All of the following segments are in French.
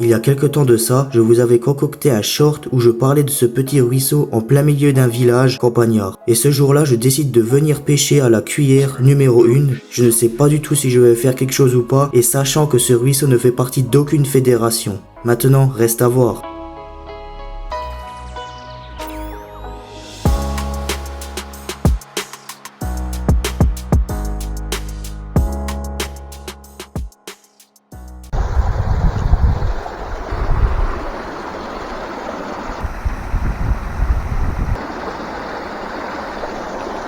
Il y a quelque temps de ça, je vous avais concocté un short où je parlais de ce petit ruisseau en plein milieu d'un village campagnard. Et ce jour-là, je décide de venir pêcher à la cuillère numéro 1. Je ne sais pas du tout si je vais faire quelque chose ou pas, et sachant que ce ruisseau ne fait partie d'aucune fédération. Maintenant, reste à voir.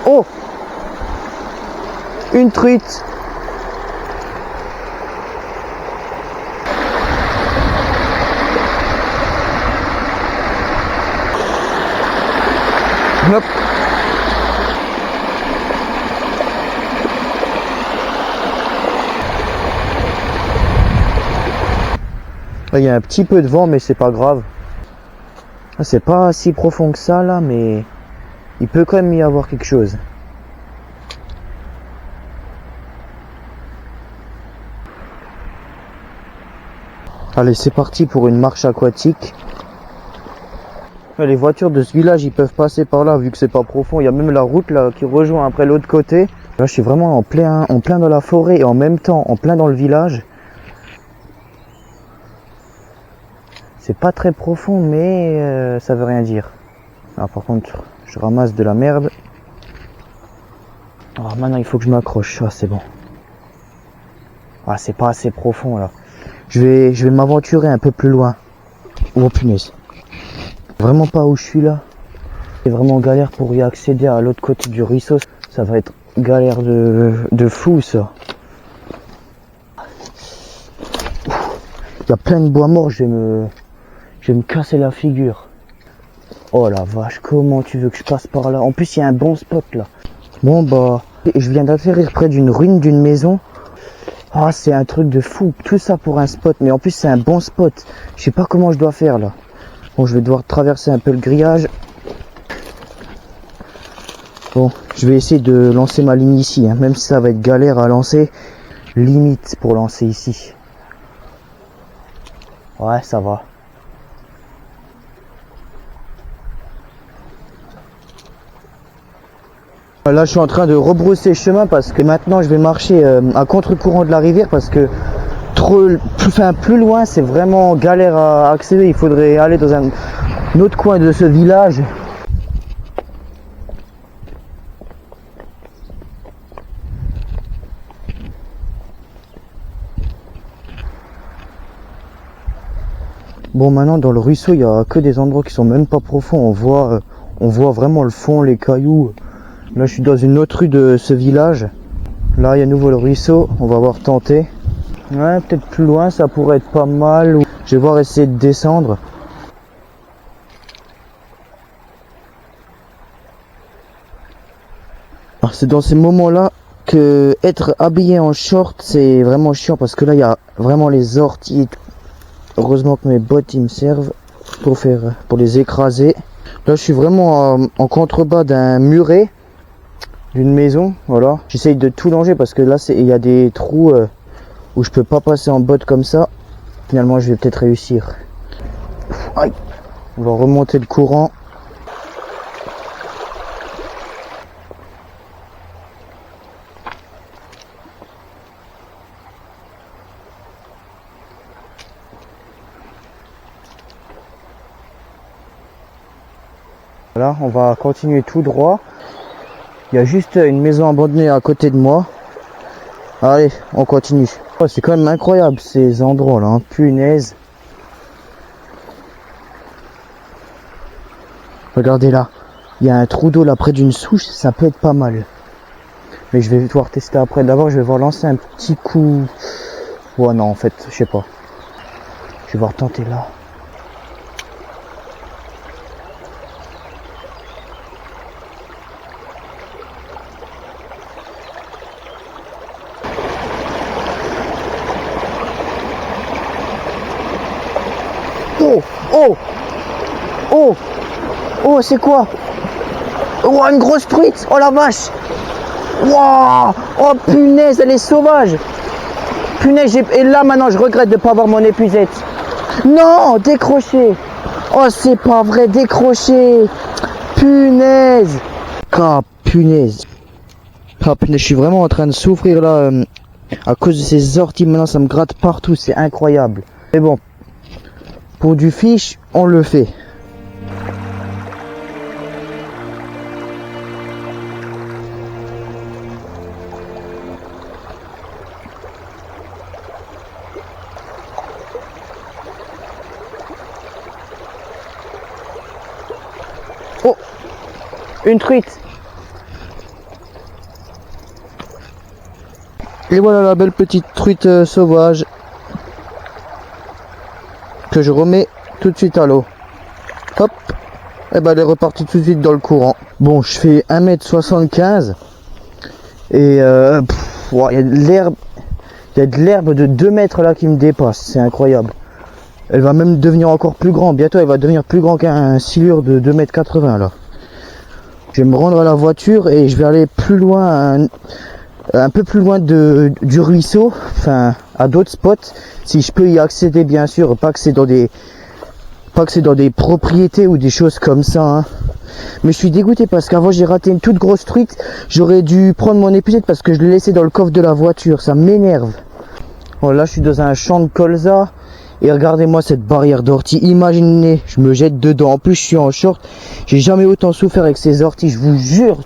Oh, une truite. Hop. Il y a un petit peu de vent, mais c'est pas grave. C'est pas si profond que ça là, mais il peut quand même y avoir quelque chose. Allez, c'est parti pour une marche aquatique. Les voitures de ce village, ils peuvent passer par là vu que c'est pas profond. Il y a même la route là qui rejoint après l'autre côté. Là, je suis vraiment en plein dans la forêt et en même temps en plein dans le village. C'est pas très profond, mais ça veut rien dire. Ah, par contre, je ramasse de la merde. Alors maintenant, il faut que je m'accroche. Ah, c'est bon. Ah, c'est pas assez profond là. Je vais m'aventurer un peu plus loin. Oh punaise. Vraiment pas où je suis là. C'est vraiment galère pour y accéder à l'autre côté du ruisseau. Ça va être galère de fou ça. Il y a plein de bois morts, je vais me casser la figure. Oh la vache, comment tu veux que je passe par là? En plus il y a un bon spot là. Bon bah, je viens d'atterrir près d'une ruine d'une maison. Ah, c'est un truc de fou, tout ça pour un spot, mais en plus c'est un bon spot. Je sais pas comment je dois faire là. Bon, je vais devoir traverser un peu le grillage. Bon, je vais essayer de lancer ma ligne ici, hein, même si ça va être galère à lancer. Limite pour lancer ici. Ouais, ça va. Là, je suis en train de rebrousser chemin parce que maintenant, je vais marcher à contre-courant de la rivière parce que plus loin, c'est vraiment galère à accéder. Il faudrait aller dans un autre coin de ce village. Bon, maintenant dans le ruisseau, il y a que des endroits qui sont même pas profonds. On voit vraiment le fond, les cailloux. Là, je suis dans une autre rue de ce village. Là, il y a à nouveau le ruisseau. On va voir tenter. Ouais, peut-être plus loin, ça pourrait être pas mal. Je vais voir essayer de descendre. C'est dans ces moments-là que être habillé en short, c'est vraiment chiant parce que là, il y a vraiment les orties. Heureusement que mes bottes ils me servent pour les écraser. Là, je suis vraiment en contrebas d'un muret d'une maison. Voilà. J'essaye de tout longer parce que là, il y a des trous où je peux pas passer en botte comme ça. Finalement, je vais peut-être réussir. Aïe. On va remonter le courant. Voilà, on va continuer tout droit. Il y a juste une maison abandonnée à côté de moi. Allez, on continue. Oh, c'est quand même incroyable ces endroits là, hein. Punaise. Regardez là, il y a un trou d'eau là près d'une souche, ça peut être pas mal. Mais je vais devoir tester après. D'abord, je vais devoir lancer un petit coup. Ouais, non, en fait, je sais pas. Je vais devoir tenter là. Oh, oh, oh, oh, c'est quoi? Oh, une grosse truite. Oh la vache. Wow. Oh punaise, elle est sauvage. Punaise, et là maintenant je regrette de ne pas avoir mon épuisette. Non, décroché. Oh, c'est pas vrai, décroché. Punaise. Ah, punaise. Ah, punaise, je suis vraiment en train de souffrir là. À cause de ces orties, maintenant ça me gratte partout, c'est incroyable. Mais bon, pour du fish, on le fait. Oh, une truite. Et voilà la belle petite truite sauvage que je remets tout de suite à l'eau. Hop, et ben elle est repartie tout de suite dans le courant. Bon, je fais 1m75 et ouais, il y a de l'herbe de 2 mètres là qui me dépasse, c'est incroyable. Elle va même devenir encore plus grand, bientôt elle va devenir plus grand qu'un silure de 2,80 m là. Je vais me rendre à la voiture et je vais aller plus loin, un peu plus loin du ruisseau, enfin à d'autres spots, si je peux y accéder bien sûr, pas que c'est dans des propriétés ou des choses comme ça, hein. Mais je suis dégoûté parce qu'avant j'ai raté une toute grosse truite, j'aurais dû prendre mon épuisette parce que je l'ai laissé dans le coffre de la voiture, ça m'énerve. Bon là je suis dans un champ de colza et regardez-moi cette barrière d'ortie, imaginez, je me jette dedans, en plus je suis en short, j'ai jamais autant souffert avec ces orties, je vous jure,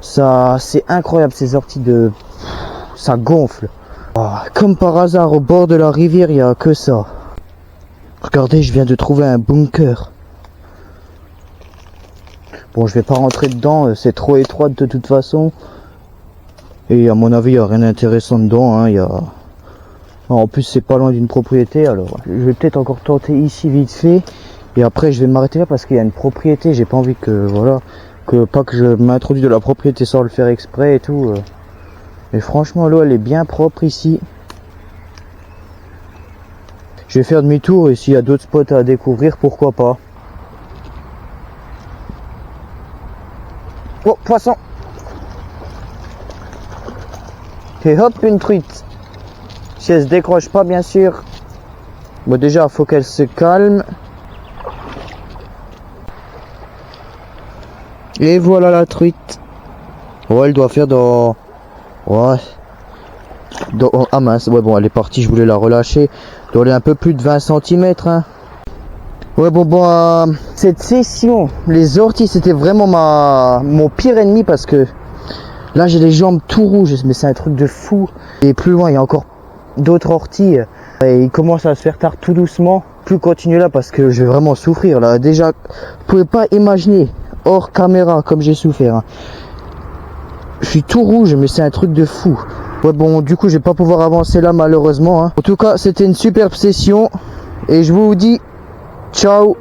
ça c'est incroyable ces orties de... ça gonfle. Oh, comme par hasard au bord de la rivière il n'y a que ça. Regardez, je viens de trouver un bunker. Bon, je vais pas rentrer dedans, c'est trop étroit de toute façon. Et à mon avis, il n'y a rien d'intéressant dedans, hein. En plus, c'est pas loin d'une propriété, alors je vais peut-être encore tenter ici vite fait. Et après, je vais m'arrêter là parce qu'il y a une propriété, j'ai pas envie que, voilà, pas que je m'introduise de la propriété sans le faire exprès et tout. Mais franchement, l'eau, elle est bien propre ici. Je vais faire demi-tour et s'il y a d'autres spots à découvrir, pourquoi pas. Oh, poisson! Et hop, une truite. Si elle se décroche pas, bien sûr. Bon, déjà, faut qu'elle se calme. Et voilà la truite. Oh, elle doit faire dans... Ouais. Ah mince, ouais, bon, elle est partie, je voulais la relâcher. Elle doit aller un peu plus de 20 cm, hein. Ouais, bon, cette session, les orties, c'était vraiment mon pire ennemi parce que là, j'ai les jambes tout rouges, mais c'est un truc de fou. Et plus loin, il y a encore d'autres orties. Et il commence à se faire tard tout doucement. Plus continuer là parce que je vais vraiment souffrir là. Déjà, vous pouvez pas imaginer hors caméra comme j'ai souffert, hein. Je suis tout rouge, mais c'est un truc de fou. Ouais, bon, du coup, je vais pas pouvoir avancer là malheureusement, hein. En tout cas, c'était une superbe session et je vous dis ciao.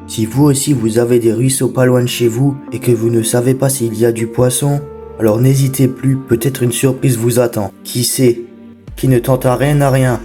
Si vous aussi vous avez des ruisseaux pas loin de chez vous et que vous ne savez pas s'il y a du poisson, alors n'hésitez plus, peut-être une surprise vous attend. Qui sait? Qui ne tente à rien n'a rien.